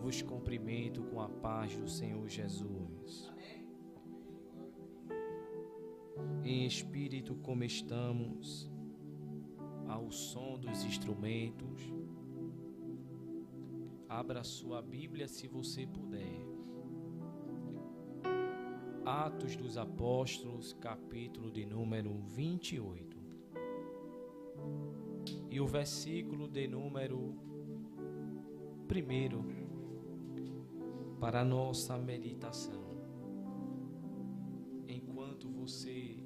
vos cumprimento com a paz do Senhor Jesus. Em espírito, como estamos, ao som dos instrumentos, abra sua Bíblia se você puder. Atos dos Apóstolos, capítulo de número 28. E o versículo de número 1 para a nossa meditação. Enquanto você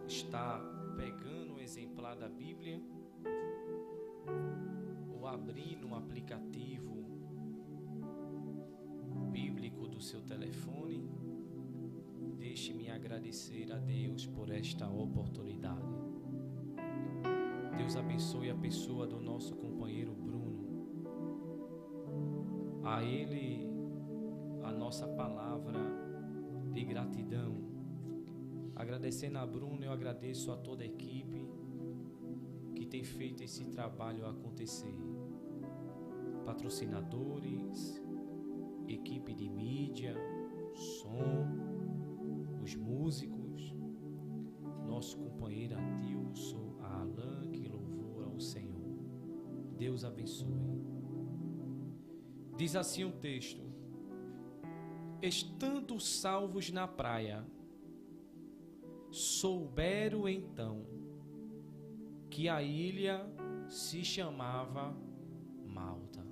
está pegando o exemplar da Bíblia ou abrindo um aplicativo bíblico do seu telefone, deixe-me agradecer a Deus por esta oportunidade. Deus abençoe a pessoa do nosso companheiro Bruno. A ele a nossa palavra de gratidão. Agradecendo a Bruno, eu agradeço a toda a equipe que tem feito esse trabalho acontecer. Patrocinadores, equipe de mídia, som, os músicos, nosso companheiro Adilson, a Alain, que louvor ao Senhor. Deus abençoe. Diz assim o texto: estando salvos na praia, souberam então que a ilha se chamava Malta.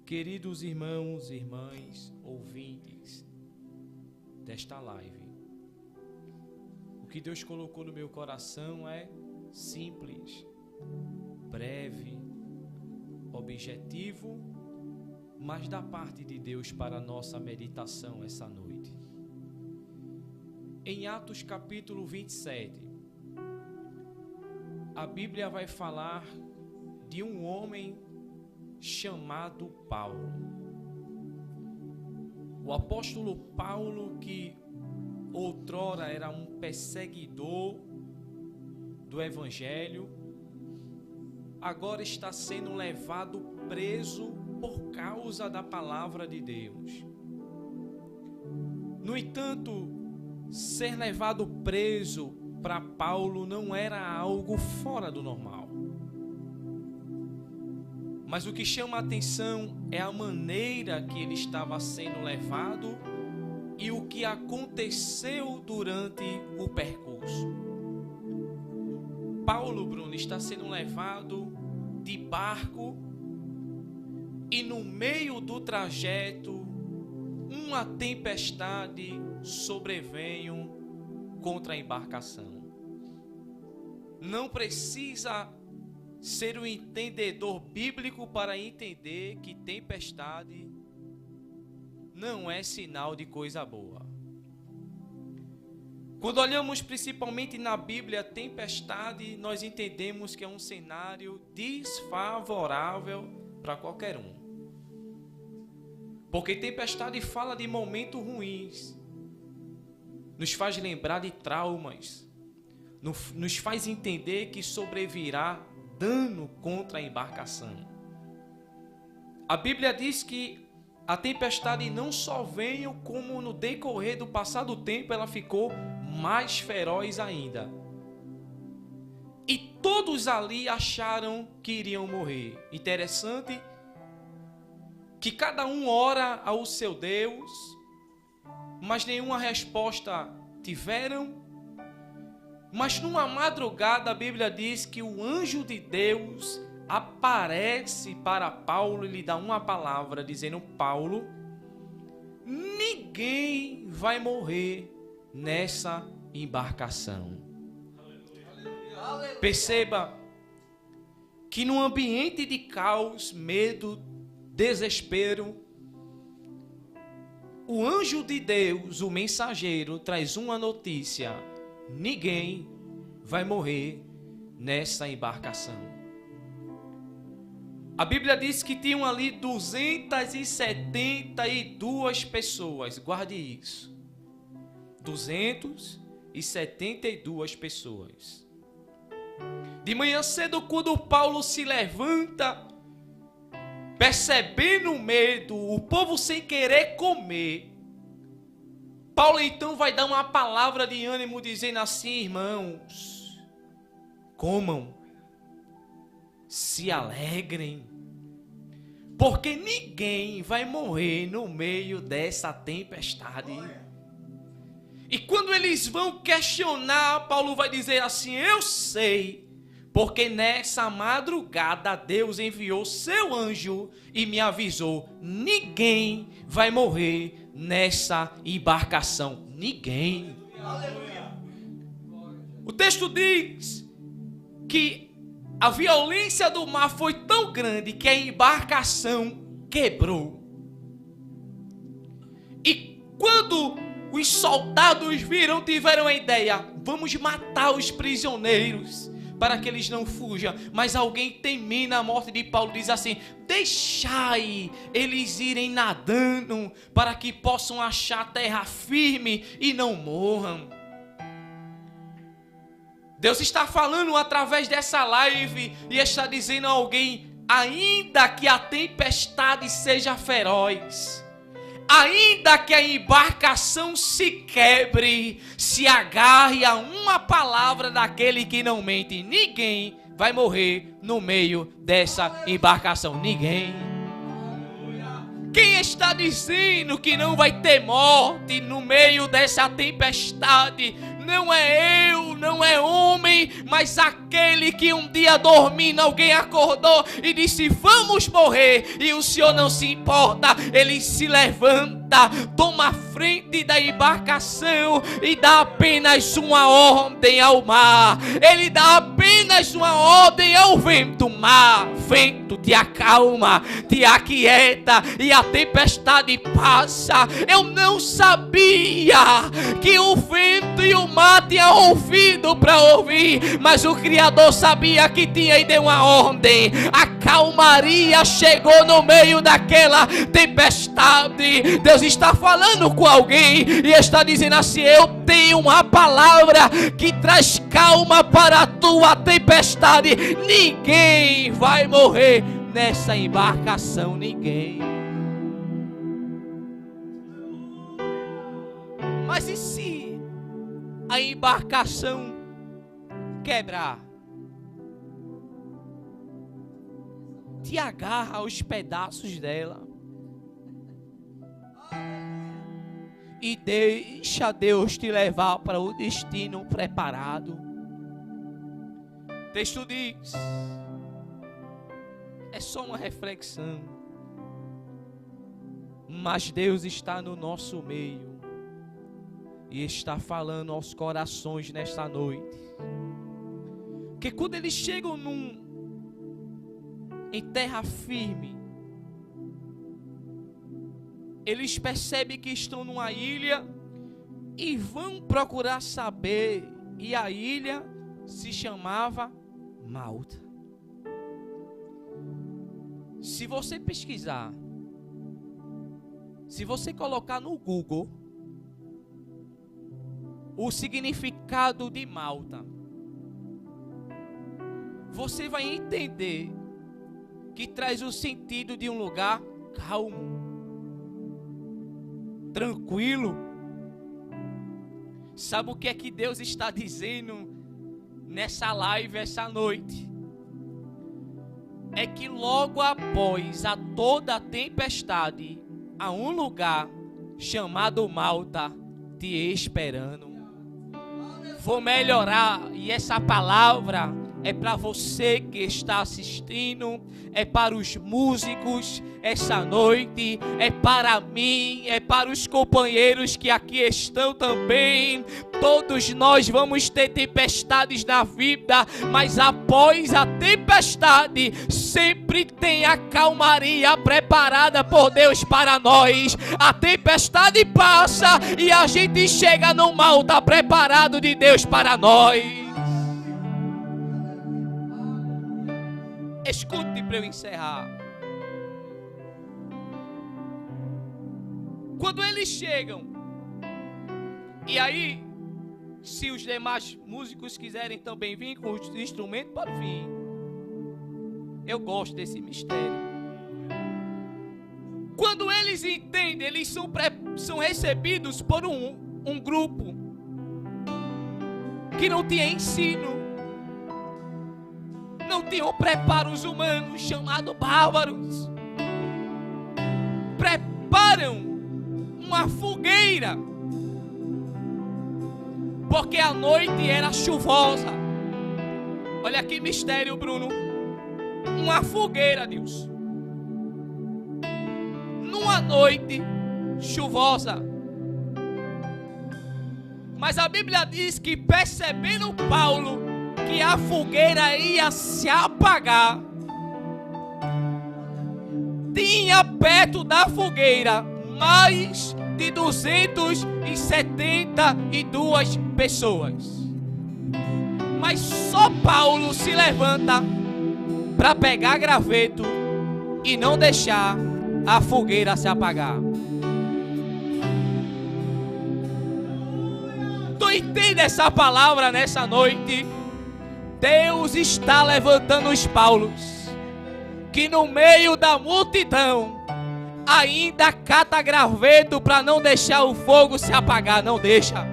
Queridos irmãos e irmãs, ouvintes desta live, o que Deus colocou no meu coração é simples, breve, objetivo, mas da parte de Deus para a nossa meditação essa noite. Em Atos capítulo 27, a Bíblia vai falar de um homem chamado Paulo. O apóstolo Paulo, que outrora era um perseguidor do Evangelho, agora está sendo levado preso por causa da palavra de Deus. No entanto, ser levado preso para Paulo não era algo fora do normal. Mas o que chama a atenção é a maneira que ele estava sendo levado e o que aconteceu durante o percurso. Paulo, Bruno, está sendo levado de barco e no meio do trajeto uma tempestade sobreveio contra a embarcação. Não precisa ser um entendedor bíblico para entender que tempestade não é sinal de coisa boa. Quando olhamos principalmente na Bíblia, tempestade, nós entendemos que é um cenário desfavorável para qualquer um. Porque tempestade fala de momentos ruins, nos faz lembrar de traumas, nos faz entender que sobrevirá dano contra a embarcação. A Bíblia diz que a tempestade não só veio, como no decorrer do passado tempo ela ficou mais feroz ainda. E todos ali acharam que iriam morrer. Interessante que cada um ora ao seu Deus, mas nenhuma resposta tiveram. Mas numa madrugada a Bíblia diz que o anjo de Deus aparece para Paulo e lhe dá uma palavra dizendo: Paulo, ninguém vai morrer nessa embarcação. Perceba que num ambiente de caos, medo, desespero, o anjo de Deus, o mensageiro, traz uma notícia: ninguém vai morrer nessa embarcação. A Bíblia diz que tinham ali 272 pessoas. Guarde isso. 272 pessoas. De manhã cedo, quando Paulo se levanta, percebendo o medo, o povo sem querer comer, Paulo então vai dar uma palavra de ânimo dizendo assim: irmãos, comam, se alegrem, porque ninguém vai morrer no meio dessa tempestade. E quando eles vão questionar, Paulo vai dizer assim: eu sei, porque nessa madrugada Deus enviou seu anjo e me avisou, ninguém vai morrer nessa embarcação. Ninguém. O texto diz que a violência do mar foi tão grande que a embarcação quebrou. E quando os soldados viram, tiveram a ideia: vamos matar os prisioneiros para que eles não fujam. Mas alguém, temendo a morte de Paulo, diz assim: deixai eles irem nadando para que possam achar terra firme e não morram. Deus está falando através dessa live e está dizendo a alguém: ainda que a tempestade seja feroz, ainda que a embarcação se quebre, se agarre a uma palavra daquele que não mente, ninguém vai morrer no meio dessa embarcação. Ninguém. Quem está dizendo que não vai ter morte no meio dessa tempestade? Não é eu, não é homem, mas aquele que um dia dormindo, alguém acordou e disse: vamos morrer, e o Senhor não se importa. Ele se levanta, toma a frente da embarcação e dá apenas uma ordem ao mar. Ele dá apenas uma ordem ao vento: mar, vento, te acalma, te aquieta, e a tempestade passa. Eu não sabia que o vento e o mar tinham ouvido para ouvir, mas o Criador sabia que tinha e deu uma ordem. A calmaria chegou no meio daquela tempestade. Deus está falando com alguém e está dizendo assim: eu tenho uma palavra que traz calma para a tua tempestade. Ninguém vai morrer nessa embarcação, ninguém. Mas e se a embarcação quebrar? Te agarra aos pedaços dela e deixa Deus te levar para o destino preparado. O texto diz, é só uma reflexão, mas Deus está no nosso meio e está falando aos corações nesta noite. Porque quando eles chegam em terra firme, eles percebem que estão numa ilha e vão procurar saber. E a ilha se chamava Malta. Se você pesquisar, se você colocar no Google o significado de Malta, você vai entender que traz o sentido de um lugar calmo, tranquilo. Sabe o que é que Deus está dizendo nessa live essa noite? É que logo após a toda a tempestade, há um lugar chamado Malta te esperando. Vou melhorar, e essa palavra é para você que está assistindo, é para os músicos essa noite, é para mim, é para os companheiros que aqui estão também. Todos nós vamos ter tempestades na vida, mas após a tempestade sempre tem a calmaria preparada por Deus para nós. A tempestade passa e a gente chega no Malta preparado de Deus para nós. Escute para eu encerrar. Quando eles chegam, e aí, se os demais músicos quiserem também vir com os instrumentos, pode vir. Eu gosto desse mistério. eles entendem, eles são recebidos por um grupo que não tinha ensino, não tinham preparos humanos, chamados bárbaros. Preparam uma fogueira, porque a noite era chuvosa. Olha que mistério, Bruno. Uma fogueira, Deus, numa noite chuvosa. Mas a Bíblia diz que, percebendo Paulo que a fogueira ia se apagar, tinha perto da fogueira mais de 272 pessoas. Mas só Paulo se levanta para pegar graveto e não deixar a fogueira se apagar. Tu entende essa palavra nessa noite? Deus está levantando os Paulos que no meio da multidão ainda cata graveto para não deixar o fogo se apagar. Não deixa.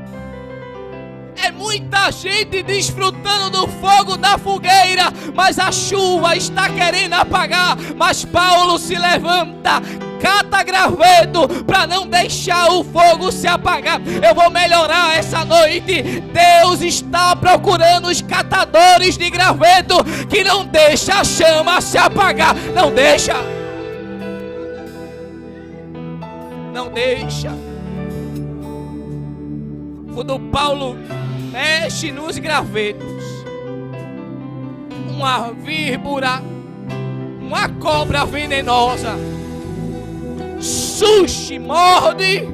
É muita gente desfrutando do fogo da fogueira, mas a chuva está querendo apagar. Mas Paulo se levanta, cata graveto para não deixar o fogo se apagar. Eu vou melhorar essa noite. Deus está procurando os catadores de graveto que não deixa a chama se apagar. Não deixa. Não deixa. Quando Paulo mexe nos gravetos, uma víbora, uma cobra venenosa surge, morde.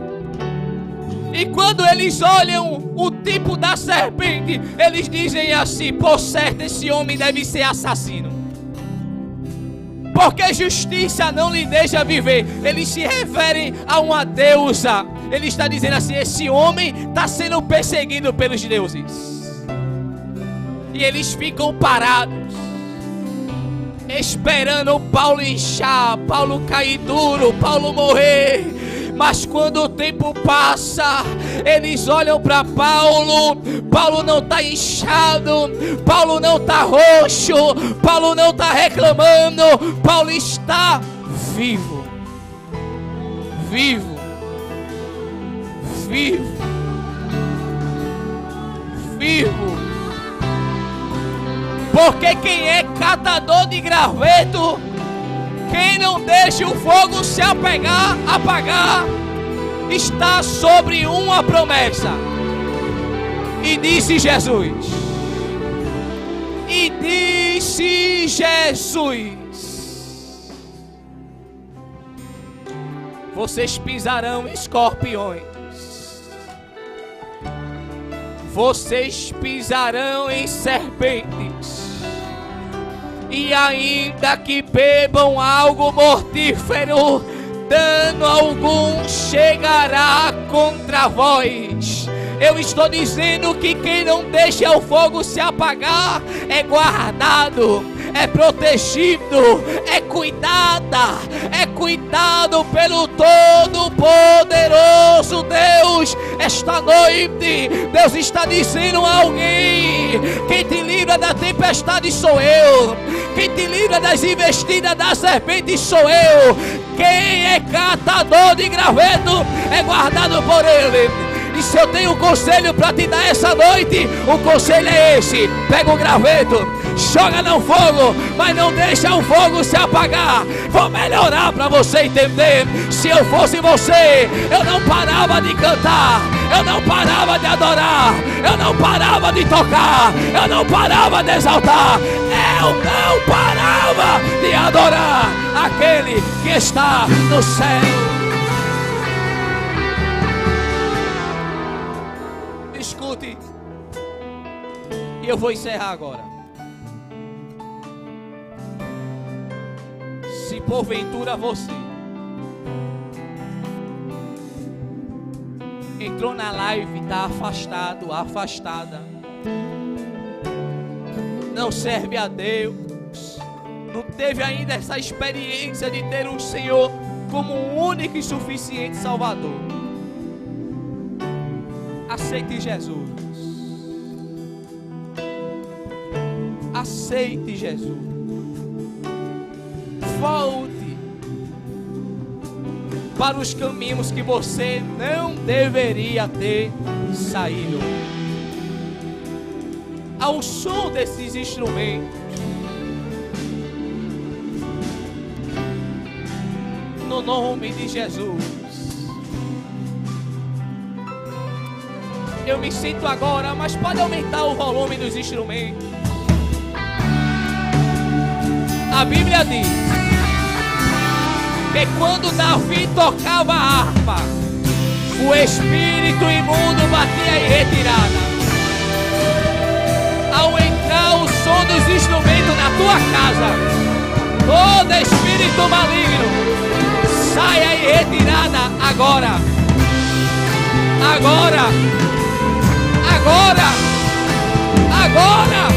E quando eles olham o tipo da serpente, eles dizem assim: por certo, esse homem deve ser assassino, porque justiça não lhe deixa viver. Eles se referem a uma deusa. Ele está dizendo assim: esse homem está sendo perseguido pelos deuses. E eles ficam parados, esperando Paulo inchar, Paulo cair duro, Paulo morrer. Mas quando o tempo passa, eles olham para Paulo. Paulo não está inchado, Paulo não está roxo, Paulo não está reclamando. Paulo está vivo. Vivo. Vivo. Vivo. Porque quem é catador de graveto, quem não deixa o fogo se apagar, está sobre uma promessa. E disse Jesus. Vocês pisarão escorpiões. Vocês pisarão em serpentes. E ainda que bebam algo mortífero, dano algum chegará contra vós. Eu estou dizendo que quem não deixa o fogo se apagar é guardado, é protegido, é cuidado pelo Todo-Poderoso Deus. Esta noite Deus está dizendo a alguém: quem te livra da tempestade sou eu, quem te livra das investidas da serpente sou eu. Quem é catador de graveto é guardado por Ele. E se eu tenho um conselho para te dar essa noite, o conselho é esse: pega o graveto, joga no fogo, mas não deixa o fogo se apagar. Vou melhorar para você entender. Se eu fosse você, eu não parava de cantar, eu não parava de adorar, eu não parava de tocar, eu não parava de exaltar, eu não parava de adorar aquele que está no céu. Escute, e eu vou encerrar agora. Se porventura você entrou na live, está afastado, afastada, não serve a Deus, não teve ainda essa experiência de ter um Senhor como o único e suficiente Salvador. Aceite Jesus. Aceite Jesus. Volte para os caminhos que você não deveria ter saído. Ao som desses instrumentos, no nome de Jesus, eu me sinto agora, mas pode aumentar o volume dos instrumentos. A Bíblia diz que quando Davi tocava a harpa, o espírito imundo batia em retirada. Ao entrar o som dos instrumentos na tua casa, todo espírito maligno saia em retirada agora. Agora. Agora. Agora.